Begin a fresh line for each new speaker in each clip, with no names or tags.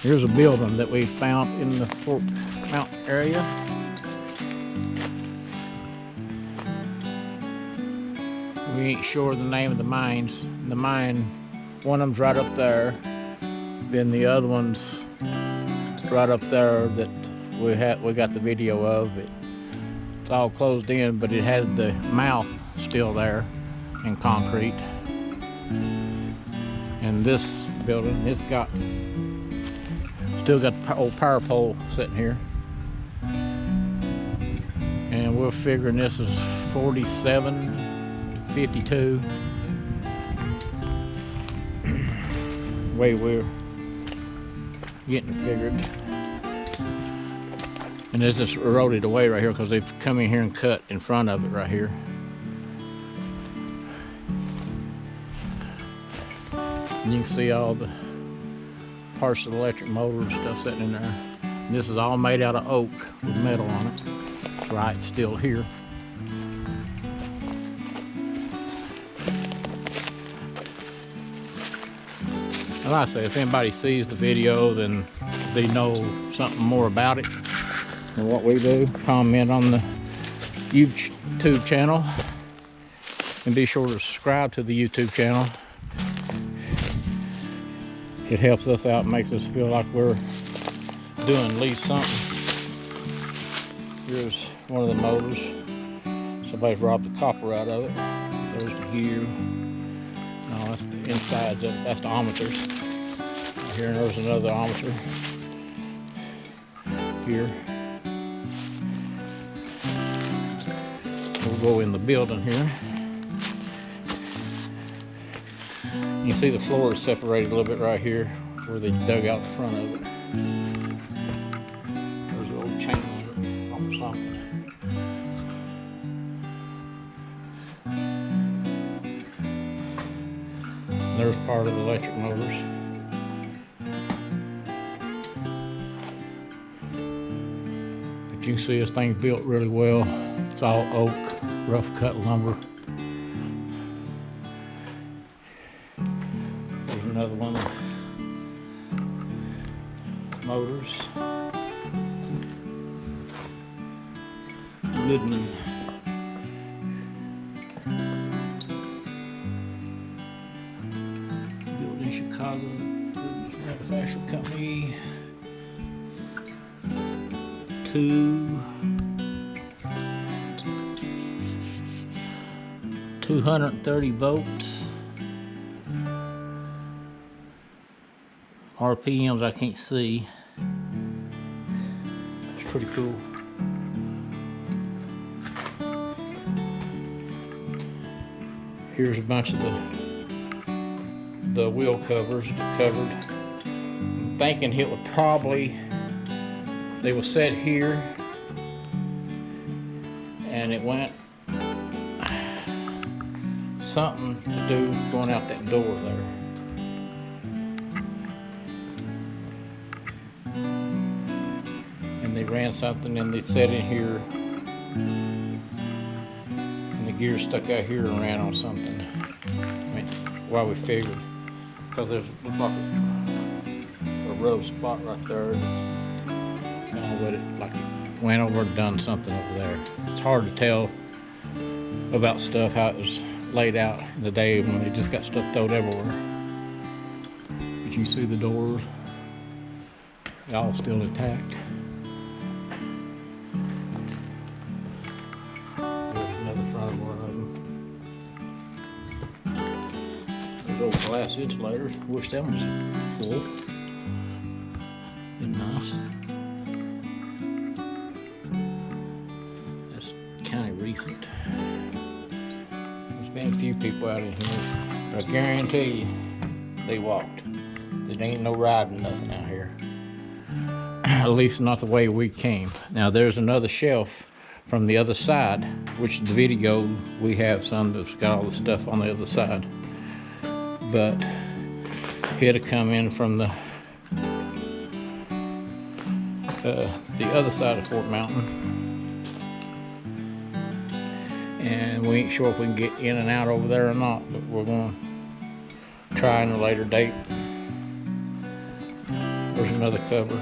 Here's a building that we found in the Fort Mountain area. We ain't sure the name of the mines. The mine, one of them's right up there. Then the other one's right up there that we got the video of. It's all closed in, but it had the mouth still there in concrete. And this building, it's still got the old power pole sitting here. And we're figuring this is 4752. Way we're getting figured. And this is eroded away right here because they've come in here and cut in front of it right here. And you can see all the parts of the electric motor and stuff sitting in there. And this is all made out of oak with metal on it. That's right, it's still here. And like I say, if anybody sees the video, then they know something more about it than what we do. Comment on the YouTube channel. And be sure to subscribe to the YouTube channel. It helps us out and makes us feel like we're doing at least something. Here's one of the motors. Somebody's robbed the copper out of it. There's the gear. No, that's the insides of it. That's the ohmmeters. Right here, and there's another ohmmeter. Here. We'll go in the building here. You can see the floor is separated a little bit right here where they dug out the front of it. There's an old chain off of something. And there's part of the electric motors. But you can see this thing's built really well. It's all oak, rough cut lumber. Another one of the motors. Goodman. Built in Chicago. Manufacturing company. 230 volts. RPMs I can't see. It's pretty cool. Here's a bunch of the wheel covers covered. I'm thinking it would probably, they were set here and it went something to do going out that door there. They ran something and they set in here and the gear stuck out here and ran on something. I mean, why we figured, because there's looks like a rough spot right there. Kind of what it like it went over and done something over there. It's hard to tell about stuff how it was laid out in the day when they just got stuff thrown everywhere. But you see the doors, they're all still intact. Old glass insulators. Wish that was full. Been nice. That's kind of recent. There's been a few people out in here, but I guarantee you they walked. There ain't no riding nothing out here. At least not the way we came. Now there's another shelf from the other side, which the video we have some that's got all the stuff on the other side. But it had come in from the other side of Fort Mountain, and we ain't sure if we can get in and out over there or not, but we're going to try in a later date. There's another cover.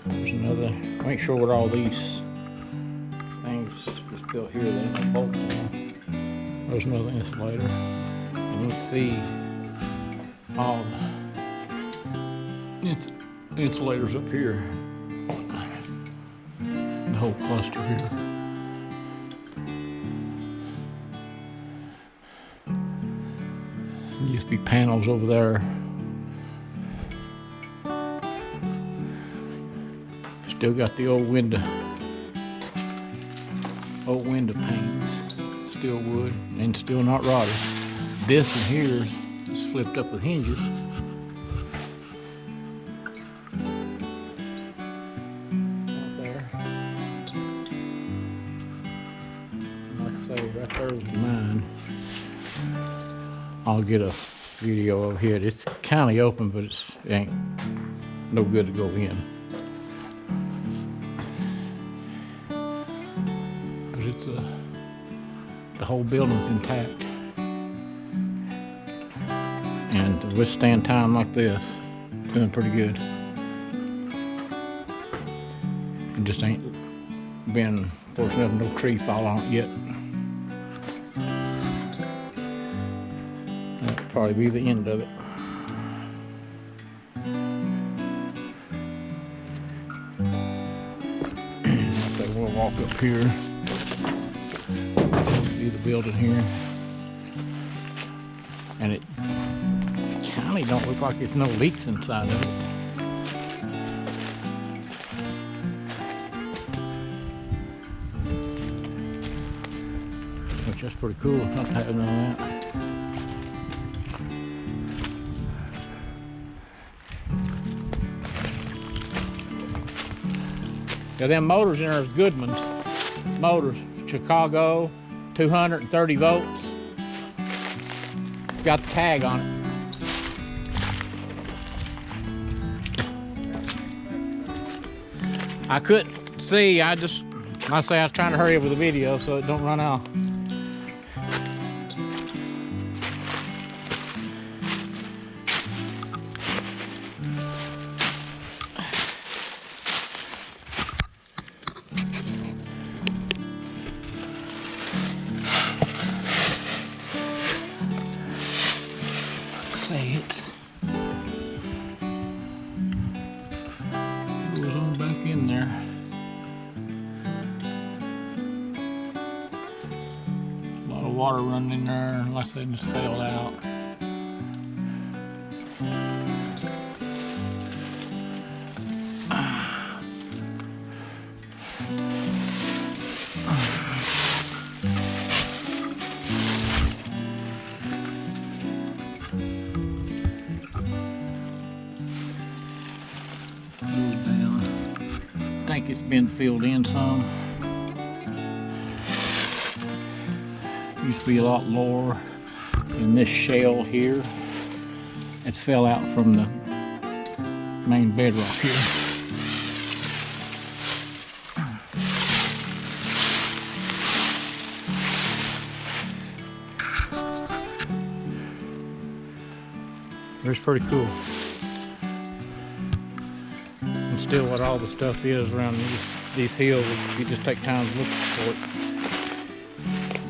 There's another. Make sure with all these things just built here, there ain't no bolts on them. There's another insulator. And you'll see all the insulators up here. The whole cluster here. There used to be panels over there. Still got the old window panes, still wood and still not rotted. This in here is flipped up with hinges. Right there. Like I say, right there is mine. I'll get a video of it. It's kind of open, but it ain't no good to go in. It's the whole building's intact, and to withstand time like this, doing pretty good. It just ain't been fortunate enough no tree fall on it yet. That'll probably be the end of it. Okay, we'll walk up here. See the building here, and it kind of don't look like there's no leaks inside of it. Which is pretty cool not to have none of that. Yeah, them motors in there is Goodman's motors, Chicago. 230 volts. Got the tag on it. I couldn't see. I say I was trying to hurry up with the video so it don't run out. Say it. Goes on back in there. A lot of water running in there, unless they just failed out. I think it's been filled in some. Used to be a lot lower in this shell here. It fell out from the main bedrock here. It's pretty cool. And still what all the stuff is around these hills, if you just take time to look for it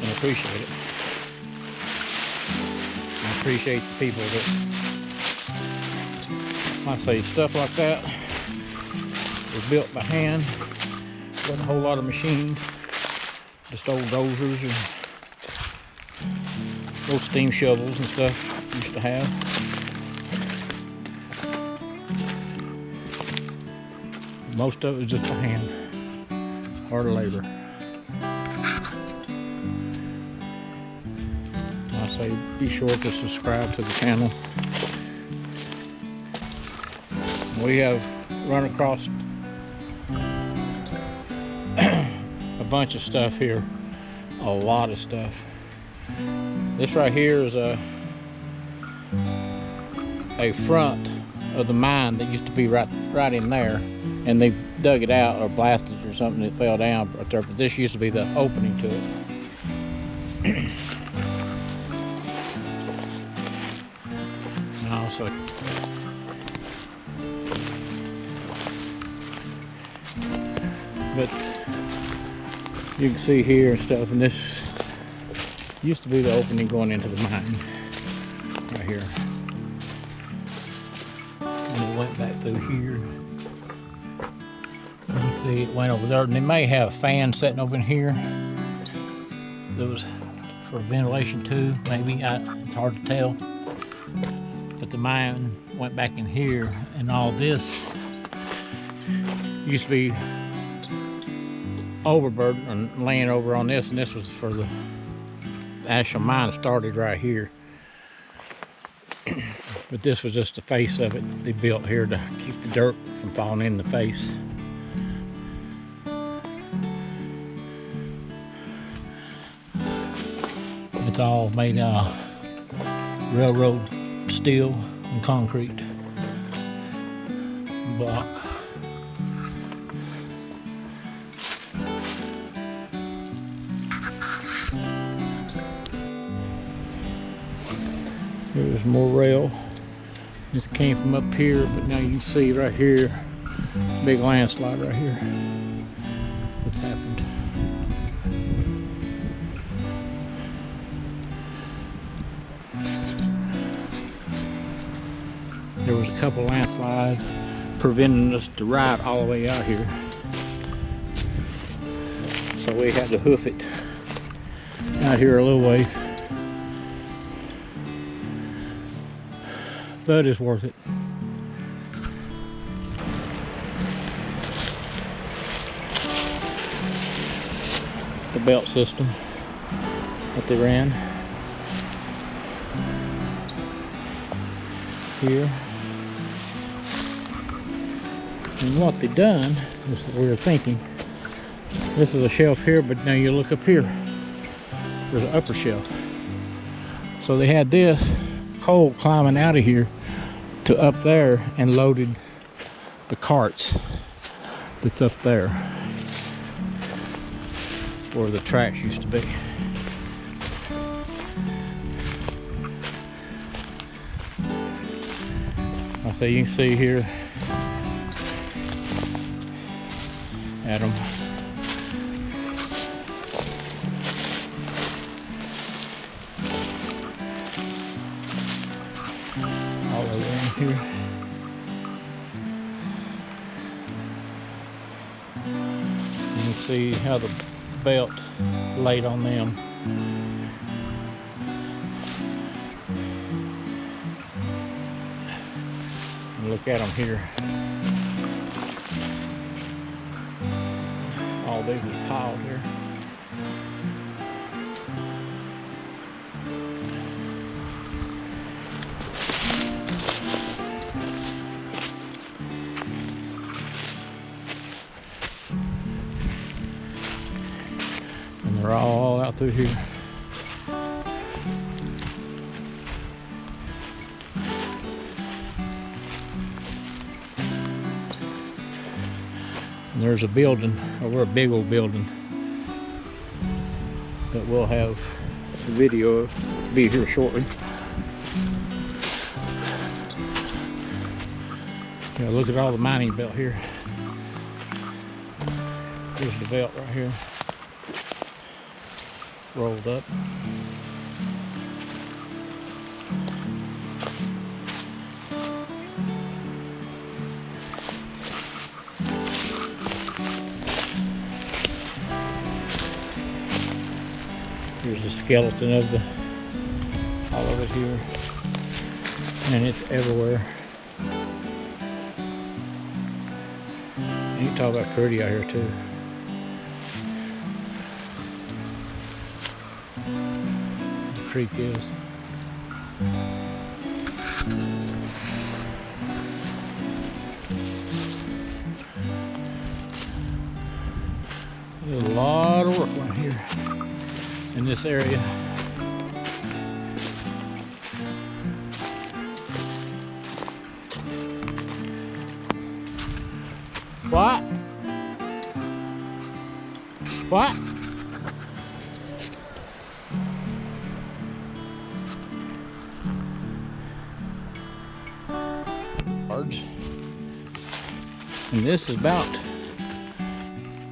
and appreciate it. And appreciate the people that, like I say, stuff like that was built by hand. Wasn't a whole lot of machines, just old dozers and old steam shovels and stuff used to have. Most of it was just by hand, hard labor. I say be sure to subscribe to the channel. We have run across a bunch of stuff here, a lot of stuff. This right here is a front of the mine that used to be right in there. and they dug it out or blasted it or something that fell down right there. But this used to be the opening to it. And also, but you can see here and stuff, and this used to be the opening going into the mine right here. And it went back through here. You can see it went over there, and they may have a fan sitting over in here. That was for ventilation too, maybe. It's hard to tell. But the mine went back in here, and all this used to be overburden and laying over on this, and this was for the actual mine started right here. But this was just the face of it they built here to keep the dirt from falling in the face. It's all made out of railroad steel and concrete block. There's more rail. This came from up here, but now you can see right here, big landslide right here. What's happened? There was a couple landslides preventing us to ride all the way out here. So we had to hoof it out here a little ways. But it's worth it. The belt system that they ran here. And what they done is what we were thinking. This is a shelf here, but now you look up here. There's an upper shelf. So they had this pole climbing out of here to up there and loaded the carts that's up there where the tracks used to be. So you can see here, Adam. All around here. You can see how the belt laid on them. Look at them here. All these is piled here. And they're all out through here. And there's a building over a big old building that we'll have a video of, be here shortly. Yeah, look at all the mining belt here. Here's the belt right here, rolled up. Here's the skeleton of all of it here, and it's everywhere. And you talk about pretty out here too. The creek is. There's a lot of work right here in this area. What? What? And this is about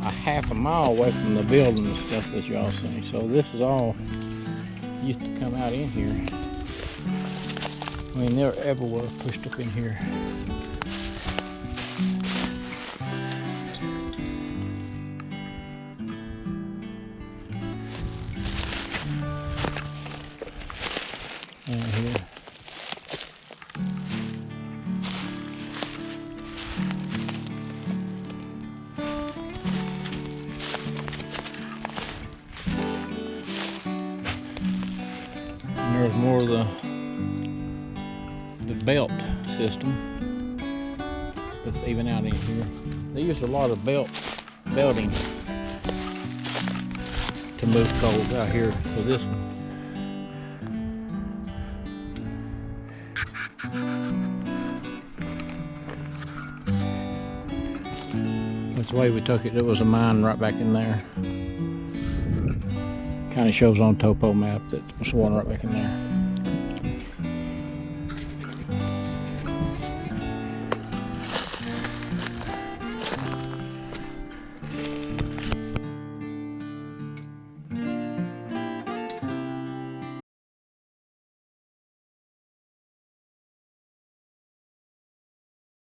a half a mile away from the building and stuff that y'all see. So this is all used to come out in here. I mean, they're everywhere pushed up in here. And here. And there's more of the belt system that's even out in here. They use a lot of belting to move coals out here for this one. That's the way we took it. There was a mine right back in there. Kind of shows on topo map that was one right back in there.